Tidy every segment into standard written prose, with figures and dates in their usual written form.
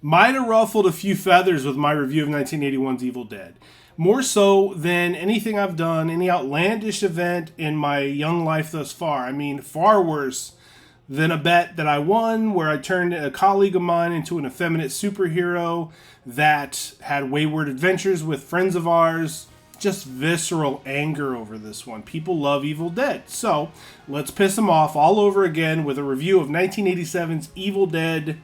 might have ruffled a few feathers with my review of 1981's Evil Dead. More so than anything I've done, any outlandish event in my young life thus far. I mean, far worse than a bet that I won where I turned a colleague of mine into an effeminate superhero that had wayward adventures with friends of ours. Just visceral anger over this one. People love Evil Dead. So let's piss them off all over again with a review of 1987's Evil Dead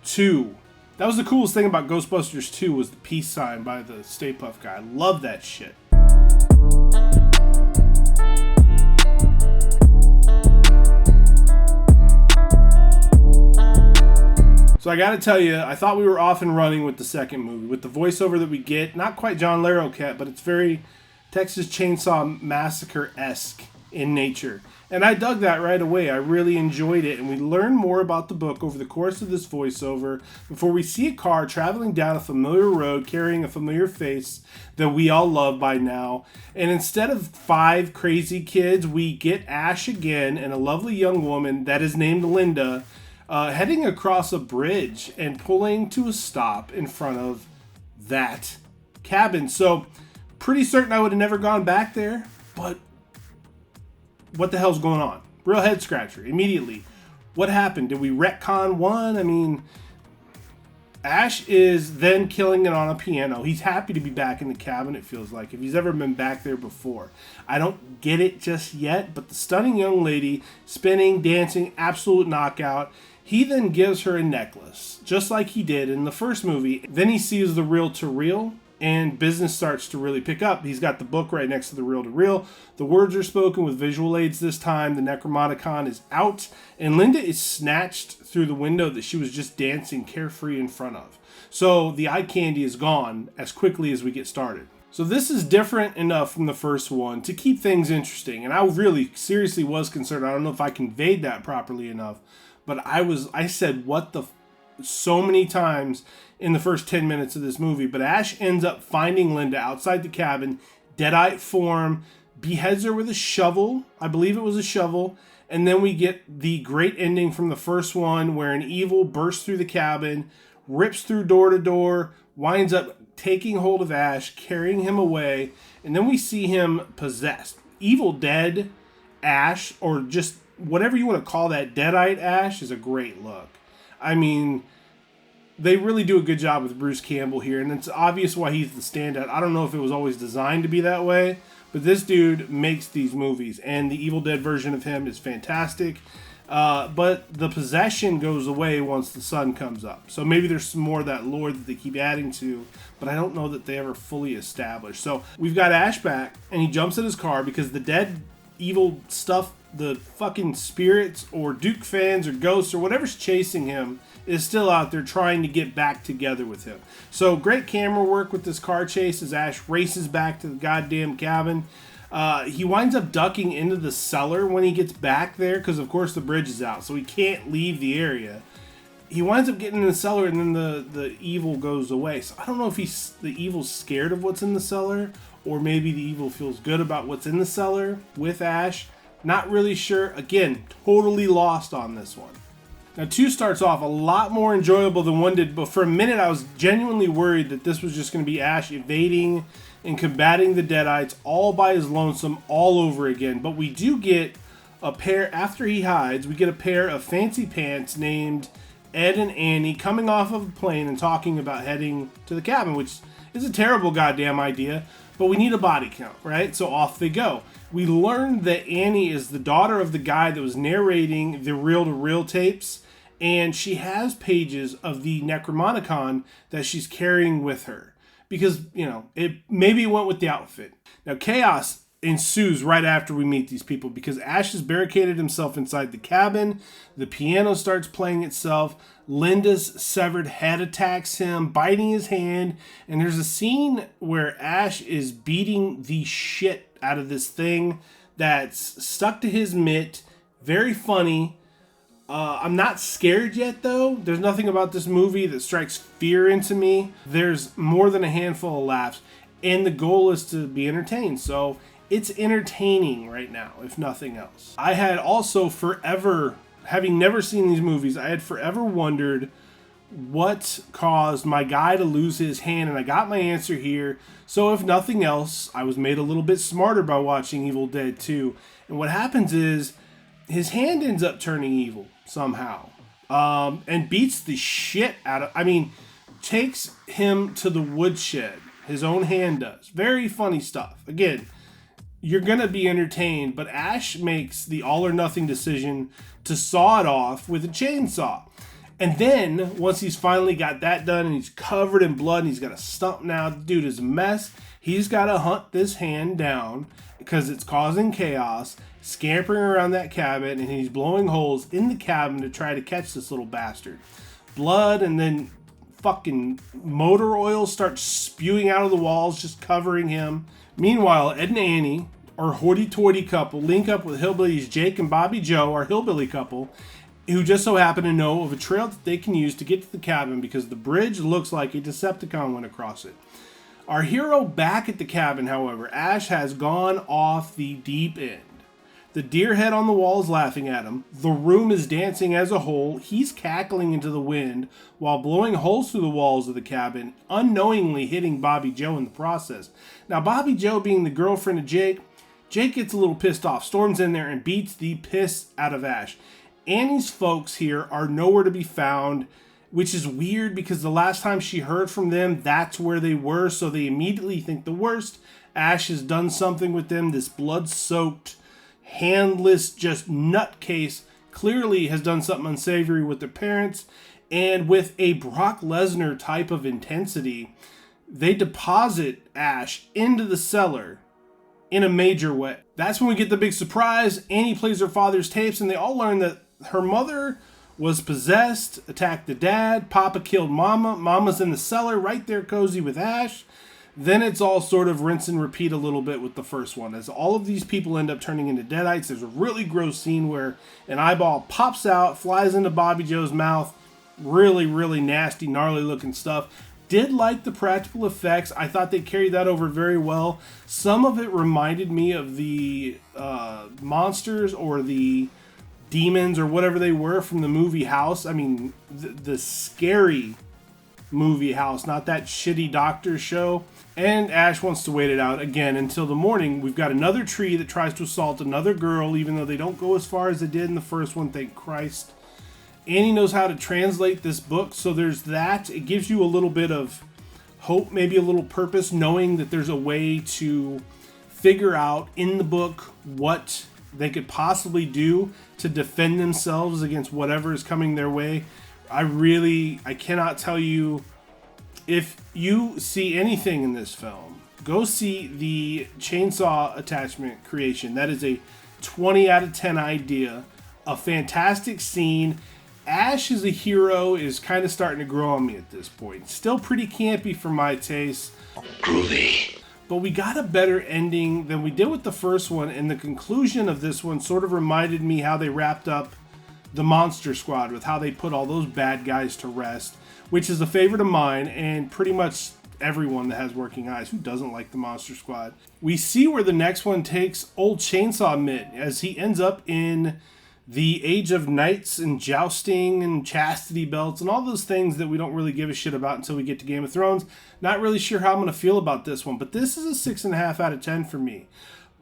2. That was the coolest thing about Ghostbusters 2 was the peace sign by the Stay Puft guy. I love that shit. So I gotta tell you, I thought we were off and running with the second movie. With the voiceover that we get, not quite John Larroquette, but it's very Texas Chainsaw Massacre-esque in nature. And I dug that right away. I really enjoyed it. And we learn more about the book over the course of this voiceover before we see a car traveling down a familiar road carrying a familiar face that we all love by now. And instead of 5 crazy kids, we get Ash again and a lovely young woman that is named Linda heading across a bridge and pulling to a stop in front of that cabin. So pretty certain I would have never gone back there, but what the hell's going on? Real head scratcher immediately. What happened? Did we retcon one? I mean, Ash is then killing it on a piano. He's happy to be back in the cabin, it feels like, if he's ever been back there before. I don't get it just yet, but the stunning young lady, spinning, dancing, absolute knockout. He then gives her a necklace, just like he did in the first movie. Then he sees the reel-to-reel, and business starts to really pick up. He's got the book right next to the reel-to-reel. The words are spoken with visual aids this time. The Necromonicon is out, and Linda is snatched through the window that she was just dancing carefree in front of. So the eye candy is gone as quickly as we get started. So this is different enough from the first one to keep things interesting. And I really seriously was concerned. I don't know if I conveyed that properly enough, but I said what the so many times in the first 10 minutes of this movie. But Ash ends up finding Linda outside the cabin, Deadite form, beheads her with a shovel. I believe it was a shovel. And then we get the great ending from the first one where an evil bursts through the cabin, rips through door to door, winds up taking hold of Ash, carrying him away. And then we see him possessed. Evil Dead Ash, or just whatever you want to call that, Deadite Ash, is a great look. I mean, they really do a good job with Bruce Campbell here, and it's obvious why he's the standout. I don't know if it was always designed to be that way, but this dude makes these movies, and the Evil Dead version of him is fantastic. But the possession goes away once the sun comes up. So maybe there's some more of that lore that they keep adding to, but I don't know that they ever fully established. So we've got Ash back, and he jumps in his car because the dead evil stuff, the fucking spirits or Duke fans or ghosts or whatever's chasing him is still out there trying to get back together with him. So great camera work with this car chase as Ash races back to the goddamn cabin. He winds up ducking into the cellar when he gets back there because of course the bridge is out, so he can't leave the area. He winds up getting in the cellar and then the evil goes away. So I don't know if the evil's scared of what's in the cellar, or maybe the evil feels good about what's in the cellar with Ash. Not really sure. Again, totally lost on this one. Now, 2 starts off a lot more enjoyable than 1 did, but for a minute I was genuinely worried that this was just going to be Ash evading and combating the Deadites all by his lonesome all over again. But we do get a pair, after he hides, we get a pair of fancy pants named Ed and Annie coming off of a plane and talking about heading to the cabin, which is a terrible goddamn idea, but we need a body count, right? So off they go. We learned that Annie is the daughter of the guy that was narrating the reel-to-reel tapes, and she has pages of the Necromonicon that she's carrying with her. Because, maybe it went with the outfit. Now, chaos ensues right after we meet these people because Ash has barricaded himself inside the cabin. The piano starts playing itself. Linda's severed head attacks him, biting his hand. And there's a scene where Ash is beating the shit out of this thing that's stuck to his mitt. Very funny. I'm not scared yet, though. There's nothing about this movie that strikes fear into me. There's more than a handful of laughs. And the goal is to be entertained. So it's entertaining right now, if nothing else. I had also forever, having never seen these movies, I had forever wondered what caused my guy to lose his hand, and I got my answer here. So if nothing else, I was made a little bit smarter by watching Evil Dead 2. And what happens is his hand ends up turning evil somehow, and beats the shit out of, takes him to the woodshed. His own hand does. Very funny stuff. Again, you're going to be entertained, but Ash makes the all or nothing decision to saw it off with a chainsaw. And then, once he's finally got that done and he's covered in blood and he's got a stump now, the dude is a mess. He's got to hunt this hand down because it's causing chaos, scampering around that cabin, and he's blowing holes in the cabin to try to catch this little bastard. Blood and then fucking motor oil starts spewing out of the walls, just covering him. Meanwhile, Ed and Annie, our hoity-toity couple, link up with hillbillies Jake and Bobby Joe, our hillbilly couple, who just so happen to know of a trail that they can use to get to the cabin because the bridge looks like a Decepticon went across it. Our hero back at the cabin, however, Ash has gone off the deep end. The deer head on the wall is laughing at him. The room is dancing as a whole. He's cackling into the wind while blowing holes through the walls of the cabin, unknowingly hitting Bobby Joe in the process. Now, Bobby Joe being the girlfriend of Jake, Jake gets a little pissed off, storms in there, and beats the piss out of Ash. Annie's folks here are nowhere to be found, which is weird because the last time she heard from them, that's where they were, so they immediately think the worst. Ash has done something with them. This blood-soaked, handless, just nutcase clearly has done something unsavory with their parents, and with a Brock Lesnar type of intensity, they deposit Ash into the cellar in a major way. That's when we get the big surprise. Annie plays her father's tapes, and they all learn that her mother was possessed, attacked the dad, Papa killed Mama, Mama's in the cellar right there cozy with Ash. Then it's all sort of rinse and repeat a little bit with the first one. As all of these people end up turning into Deadites, there's a really gross scene where an eyeball pops out, flies into Bobby Joe's mouth. Really, really nasty, gnarly looking stuff. Did like the practical effects. I thought they carried that over very well. Some of it reminded me of the monsters or the demons or whatever they were from the movie House. The scary movie House, not that shitty doctor show. And Ash wants to wait it out again until the morning. We've got another tree that tries to assault another girl, even though they don't go as far as they did in the first one, thank Christ. Annie knows how to translate this book, so there's that. It gives you a little bit of hope, maybe a little purpose, knowing that there's a way to figure out in the book what they could possibly do to defend themselves against whatever is coming their way. I cannot tell you, if you see anything in this film, go see the chainsaw attachment creation. That is a 20 out of 10 idea. A fantastic scene. Ash as a hero is kind of starting to grow on me at this point. Still pretty campy for my taste. Groovy. But we got a better ending than we did with the first one, and the conclusion of this one sort of reminded me how they wrapped up the Monster Squad, with how they put all those bad guys to rest, which is a favorite of mine and pretty much everyone that has working eyes. Who doesn't like the Monster Squad? We see where the next one takes old Chainsaw Mitt as he ends up in the age of knights and jousting and chastity belts and all those things that we don't really give a shit about until we get to Game of Thrones. Not really sure how I'm going to feel about this one, but this is a 6.5 out of 10 for me.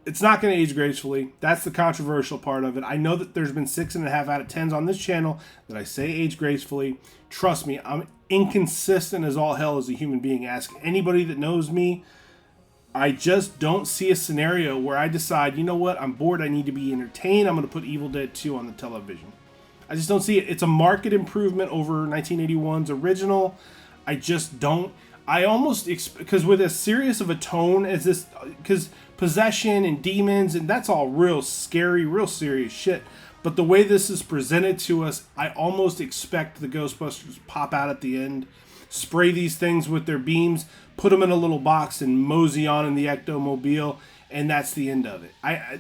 It's not going to age gracefully. That's the controversial part of it. I know that there's been 6.5 out of 10s on this channel that I say age gracefully. Trust me, I'm inconsistent as all hell as a human being. Ask anybody that knows me. I just don't see a scenario where I decide, you know what, I'm bored, I need to be entertained, I'm going to put Evil Dead 2 on the television. I just don't see it. It's a market improvement over 1981's original. I just don't. I almost, because with as serious of a tone as this, because possession and demons, and that's all real scary, real serious shit. But the way this is presented to us, I almost expect the Ghostbusters to pop out at the end, spray these things with their beams, put them in a little box, and mosey on in the Ectomobile, and that's the end of it.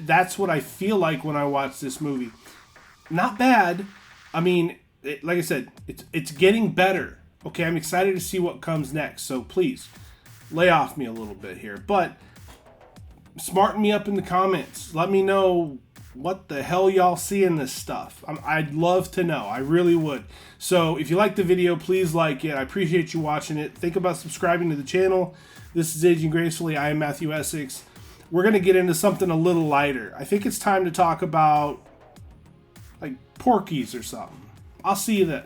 That's what I feel like when I watch this movie. Not bad. Like I said, it's getting better. Okay, I'm excited to see what comes next, so please, lay off me a little bit here. But smarten me up in the comments. Let me know what the hell y'all see in this stuff? I'd love to know. I really would. So if you like the video, please like it. I appreciate you watching it. Think about subscribing to the channel. This is Aging Gracefully. I am Matthew Essex. We're going to get into something a little lighter. I think it's time to talk about like Porky's or something. I'll see you then.